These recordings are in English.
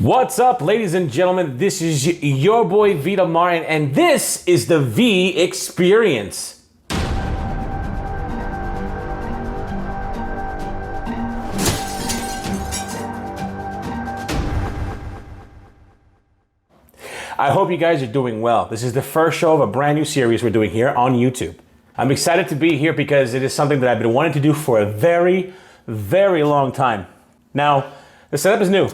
What's up, ladies and gentlemen? This is your boy Vita Martin, and this is the V Experience. I hope you guys are doing well. This is the first show of a brand new series we're doing here on YouTube. I'm excited to be here because it is something that I've been wanting to do for a very long time. Now, the setup is new.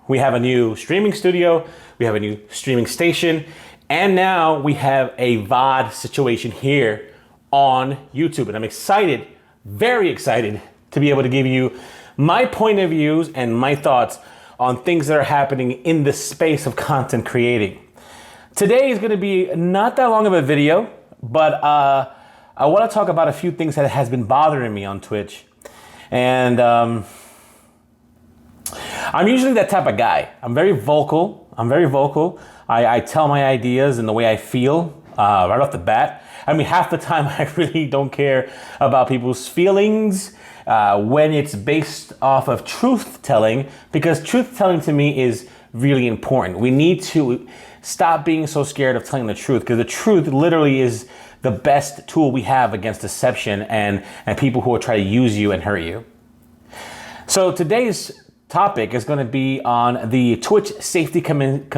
We have a new streaming studio, we have a new streaming station, and now we have a VOD situation here on YouTube. And I'm excited, very excited, to be able to give you my point of views and my thoughts on things that are happening in the space of content creating. Today is going to be not that long of a video, but I want to talk about a few things that has been bothering me on Twitch. And I'm usually that type of guy. I'm very vocal. I tell my ideas and the way I feel right off the bat. I mean, half the time I really don't care about people's feelings when it's based off of truth telling, because truth telling to me is really important. We need to stop being so scared of telling the truth, because the truth literally is the best tool we have against deception and people who will try to use you and hurt you. So today's topic is going to be on the Twitch Safety Committee,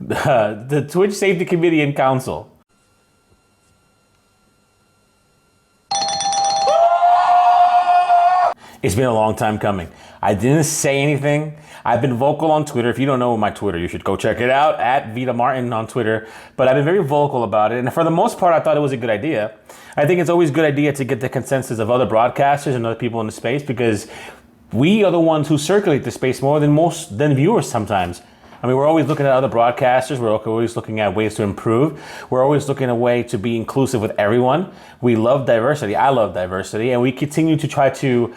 the Twitch Safety Committee and Council. It's been a long time coming. I didn't say anything. I've been vocal on Twitter. If you don't know my Twitter, you should go check it out at Vita Martin on Twitter. But I've been very vocal about it. And for the most part, I thought it was a good idea. I think it's always a good idea to get the consensus of other broadcasters and other people in the space, because we are the ones who circulate the space more than viewers sometimes. I mean, we're always looking at other broadcasters. We're always looking at ways to improve. We're always looking at a way to be inclusive with everyone. We love diversity. I love diversity, and we continue to try to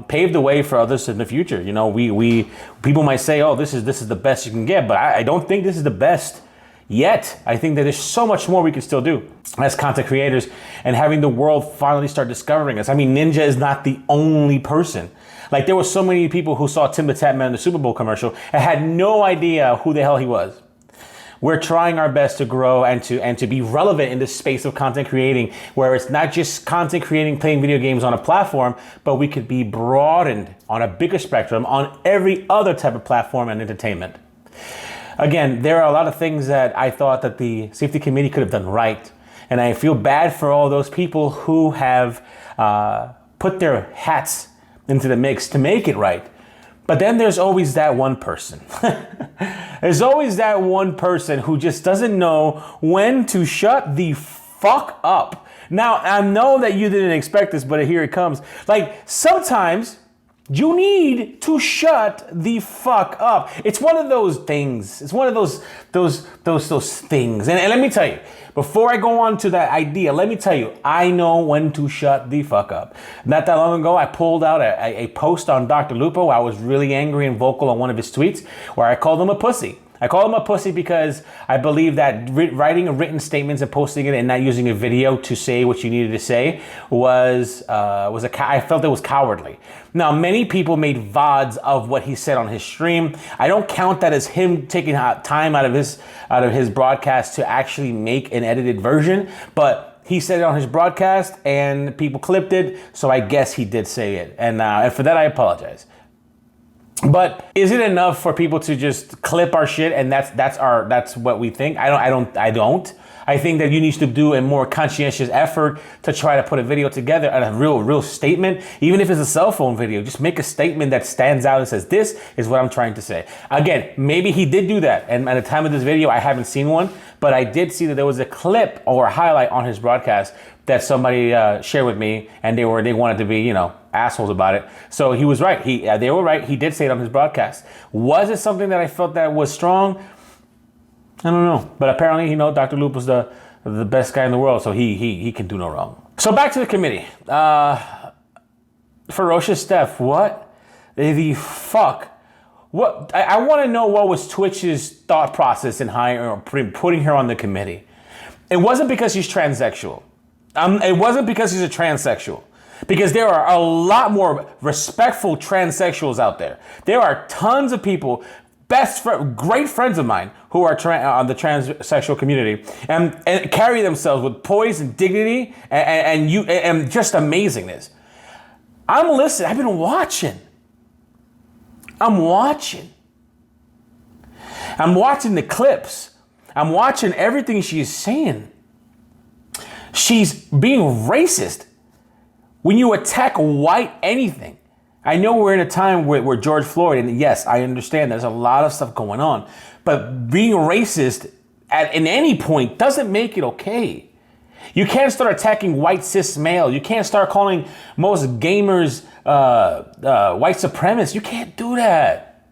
pave the way for others in the future. You know, we people might say, "Oh, this is the best you can get," but I don't think this is the best yet. I think that there's so much more we can still do as content creators, and having the world finally start discovering us. I mean, Ninja is not the only person. Like, there were so many people who saw Tim the Tap Man in the Super Bowl commercial and had no idea who the hell he was. We're trying our best to grow and to be relevant in this space of content creating, where it's not just content creating, playing video games on a platform, but we could be broadened on a bigger spectrum on every other type of platform and entertainment. Again, there are a lot of things that I thought that the safety committee could have done right. And I feel bad for all those people who have put their hats into the mix to make it right. But then there's always that one person. There's always that one person who just doesn't know when to shut the fuck up. Now, I know that you didn't expect this, but here it comes. Like, sometimes you need to shut the fuck up. It's one of those things. It's one of those things. And let me tell you, before I go on to that idea, let me tell you, I know when to shut the fuck up. Not that long ago, I pulled out a post on Dr. Lupo. I was really angry and vocal on one of his tweets where I called him a pussy. I call him a pussy because I believe that writing written statements and posting it and not using a video to say what you needed to say I felt it was cowardly. Now, many people made VODs of what he said on his stream. I don't count that as him taking time out of his broadcast to actually make an edited version, but he said it on his broadcast and people clipped it, so I guess he did say it, and for that I apologize. But is it enough for people to just clip our shit and that's what we think? I don't. I think that you need to do a more conscientious effort to try to put a video together, a real statement. Even if it's a cell phone video, just make a statement that stands out and says, this is what I'm trying to say. Again, maybe he did do that. And at the time of this video, I haven't seen one, but I did see that there was a clip or a highlight on his broadcast that somebody shared with me, and they wanted to be, assholes about it. So he was right. They were right. He did say it on his broadcast. Was it something that I felt that was strong? I don't know. But apparently, Dr. Loop was the best guy in the world, so he can do no wrong. So back to the committee. ferociouslysteph, what the fuck? What I want to know, what was Twitch's thought process in putting her on the committee? It wasn't because she's transsexual. It wasn't because he's a transsexual. Because there are a lot more respectful transsexuals out there. There are tons of people, great friends of mine who are on the transsexual community and carry themselves with poise and dignity and just amazingness. I'm listening. I've been watching. I'm watching the clips. I'm watching everything she's saying. She's being racist. When you attack white anything, I know we're in a time where George Floyd, and yes, I understand there's a lot of stuff going on, but being racist in any point doesn't make it okay. You can't start attacking white cis male. You can't start calling most gamers white supremacists. You can't do that.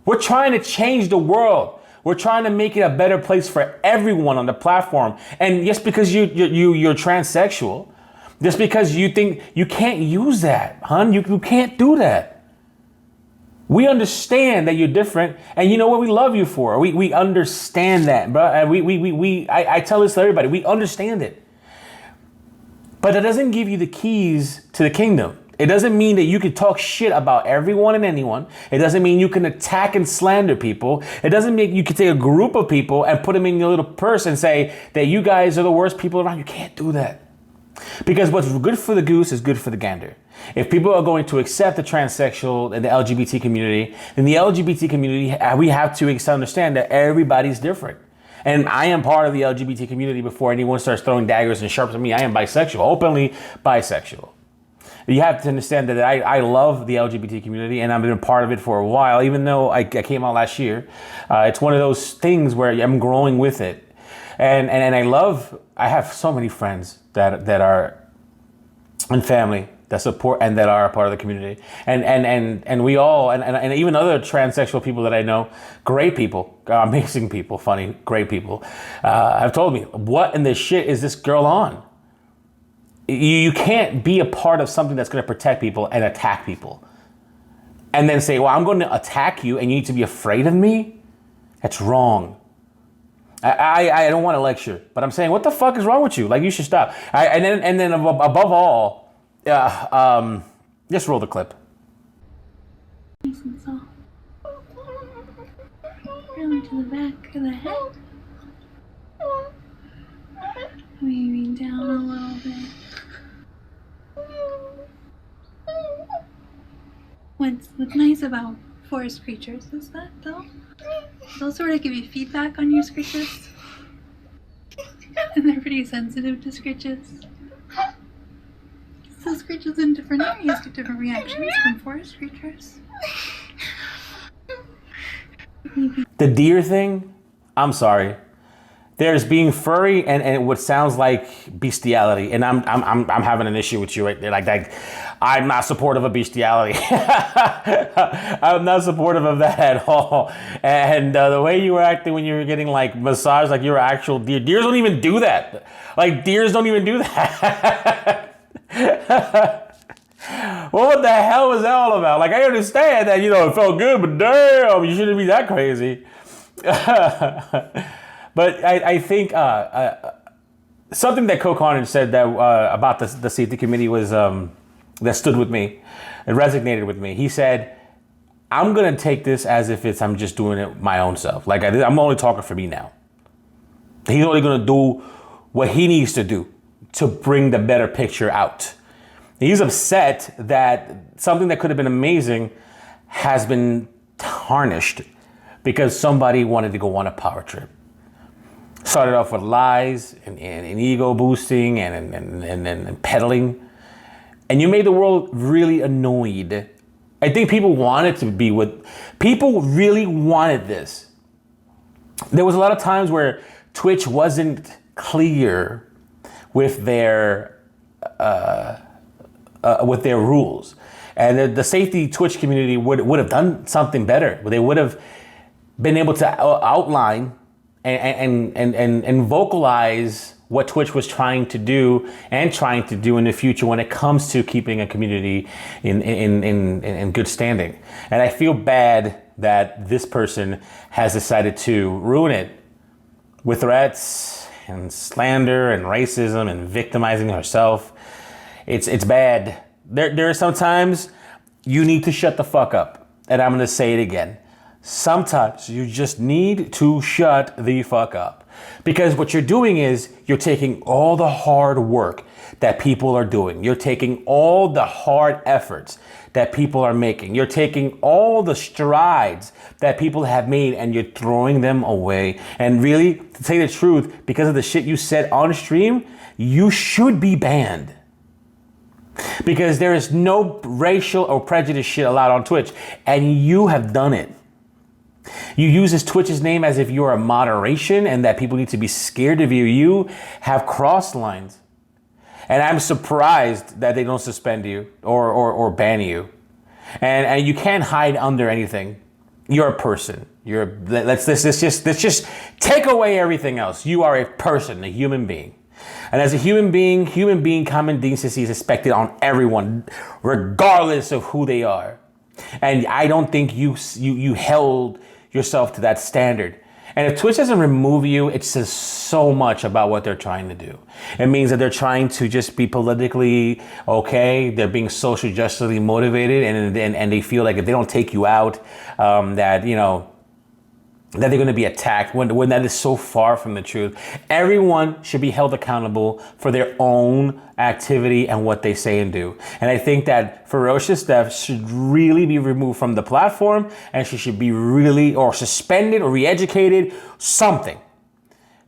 We're trying to change the world. We're trying to make it a better place for everyone on the platform. And just because you're transsexual, just because you think you can't use that, hon, you can't do that. We understand that you're different, and you know what we love you for. We understand that, bro. And I tell this to everybody. We understand it, but that doesn't give you the keys to the kingdom. It doesn't mean that you can talk shit about everyone and anyone. It doesn't mean you can attack and slander people. It doesn't mean you can take a group of people and put them in your little purse and say that you guys are the worst people around. You can't do that. Because what's good for the goose is good for the gander. If people are going to accept the transsexual and the LGBT community, then the LGBT community, we have to understand that everybody's different. And I am part of the LGBT community before anyone starts throwing daggers and sharps at me. I am bisexual, openly bisexual. You have to understand that I love the LGBT community, and I've been a part of it for a while, even though I came out last year. It's one of those things where I'm growing with it. And I have so many friends that are and family that support and that are a part of the community. And we all, and even other transsexual people that I know, great people, amazing people, funny, great people, have told me, what in the shit is this girl on? You can't be a part of something that's going to protect people and attack people. And then say, well, I'm going to attack you and you need to be afraid of me? That's wrong. I don't want to lecture, but I'm saying, what the fuck is wrong with you? Like, you should stop. And then above all, just roll the clip. Nice and soft. Really to the back of the head. Maybe down a little bit. What's nice about forest creatures is that they'll sort of give you feedback on your scritches. And they're pretty sensitive to scritches. So scritches in different areas get different reactions from forest creatures. The deer thing, I'm sorry. There's being furry and what sounds like bestiality, and I'm having an issue with you right there. Like I'm not supportive of bestiality. I'm not supportive of that at all. And the way you were acting when you were getting like massaged, like you were actual deer. Deers don't even do that. Like deers don't even do that. What the hell was that all about? Like I understand that it felt good, but damn, you shouldn't be that crazy. But I think something that Coe Carnage said that about the safety committee was that stood with me. It resonated with me. He said, I'm going to take this as if I'm just doing it my own self. Like I'm only talking for me now. He's only going to do what he needs to do to bring the better picture out. He's upset that something that could have been amazing has been tarnished because somebody wanted to go on a power trip. Started off with lies and ego boosting and peddling. And you made the world really annoyed. I think people wanted to be people really wanted this. There was a lot of times where Twitch wasn't clear with their rules. And the safety Twitch community would have done something better. They would have been able to outline and vocalize what Twitch was trying to do in the future when it comes to keeping a community in good standing. And I feel bad that this person has decided to ruin it with threats and slander and racism and victimizing herself. It's bad. There are some times you need to shut the fuck up. And I'm going to say it again. Sometimes you just need to shut the fuck up. Because what you're doing is you're taking all the hard work that people are doing. You're taking all the hard efforts that people are making. You're taking all the strides that people have made and you're throwing them away. And really, to tell you the truth, because of the shit you said on stream, you should be banned. Because there is no racial or prejudice shit allowed on Twitch. And you have done it. You use this Twitch's name as if you're a moderation and that people need to be scared of you. You have crossed lines. And I'm surprised that they don't suspend you or ban you. And you can't hide under anything. You're a person. Let's just take away everything else. You are a person, a human being. And as a human being common decency is expected on everyone, regardless of who they are. And I don't think you held yourself to that standard. And if Twitch doesn't remove you, it says so much about what they're trying to do. It means that they're trying to just be politically okay. They're being social justly motivated, and they feel like if they don't take you out, that they're going to be attacked when that is so far from the truth. Everyone should be held accountable for their own activity and what they say and do. And I think that Ferocious Steph should really be removed from the platform, and she should be really or suspended or re-educated, something.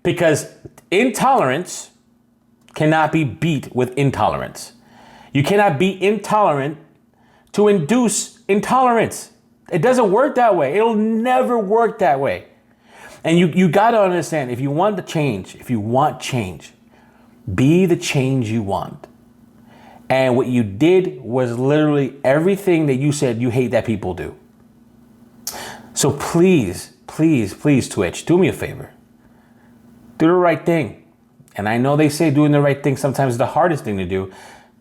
Because intolerance cannot be beat with intolerance. You cannot be intolerant to induce intolerance. It doesn't work that way. It'll never work that way. And you got to understand, if you want change, be the change you want. And what you did was literally everything that you said you hate that people do. So please, please, please, Twitch, do me a favor. Do the right thing. And I know they say doing the right thing sometimes is the hardest thing to do,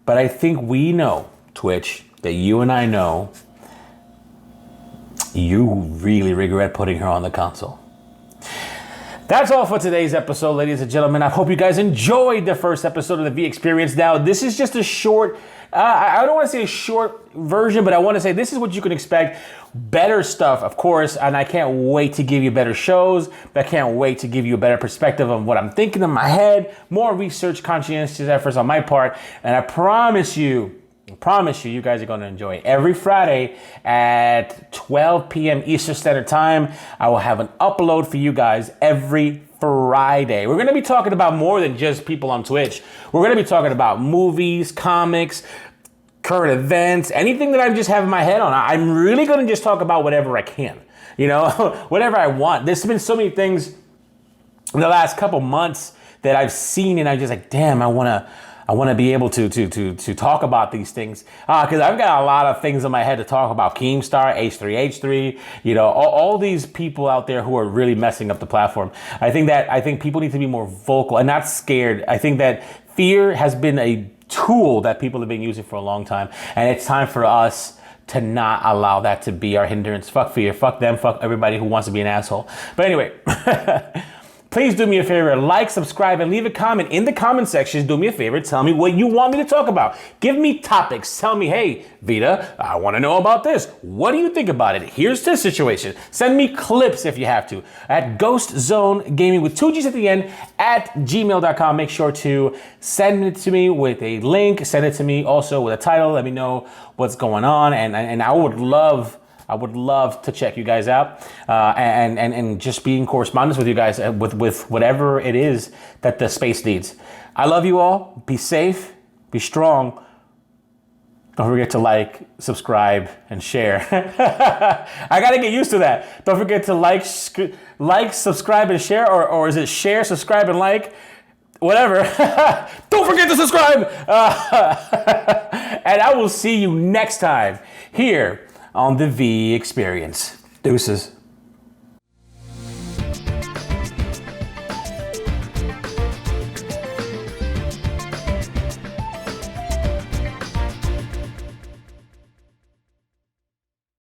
but I think we know, Twitch, that you and I know you really regret putting her on the console. That's all for today's episode, ladies and gentlemen. I hope you guys enjoyed the first episode of the V Experience. Now, this is just a short, I don't want to say a short version, but I want to say this is what you can expect. Better stuff, of course, and I can't wait to give you better shows. I can't wait to give you a better perspective of what I'm thinking in my head. More research, conscientious efforts on my part, and I promise you, you guys are going to enjoy it. Every Friday at 12 p.m. Eastern Standard Time, I will have an upload for you guys every Friday. We're going to be talking about more than just people on Twitch. We're going to be talking about movies, comics, current events, anything that I just have in my head on. I'm really going to just talk about whatever I can, whatever I want. There's been so many things in the last couple months that I've seen, and I'm just like, damn, I want to be able to talk about these things because I've got a lot of things in my head to talk about. Keemstar, H3H3, all these people out there who are really messing up the platform. I think people need to be more vocal and not scared. I think that fear has been a tool that people have been using for a long time, and it's time for us to not allow that to be our hindrance. Fuck fear, fuck them, fuck everybody who wants to be an asshole. But anyway. Please do me a favor, like, subscribe, and leave a comment in the comment section. Do me a favor, tell me what you want me to talk about. Give me topics. Tell me, hey, Vita, I want to know about this. What do you think about it? Here's the situation. Send me clips if you have to at Ghost Zone Gaming with 2 G's at the end at gmail.com. Make sure to send it to me with a link. Send it to me also with a title. Let me know what's going on. And I would love to check you guys out and just be in correspondence with you guys with whatever it is that the space needs. I love you all. Be safe. Be strong. Don't forget to like, subscribe, and share. I got to get used to that. Don't forget to like, subscribe, and share. Or is it share, subscribe, and like? Whatever. Don't forget to subscribe. And I will see you next time here on the V Experience. Deuces.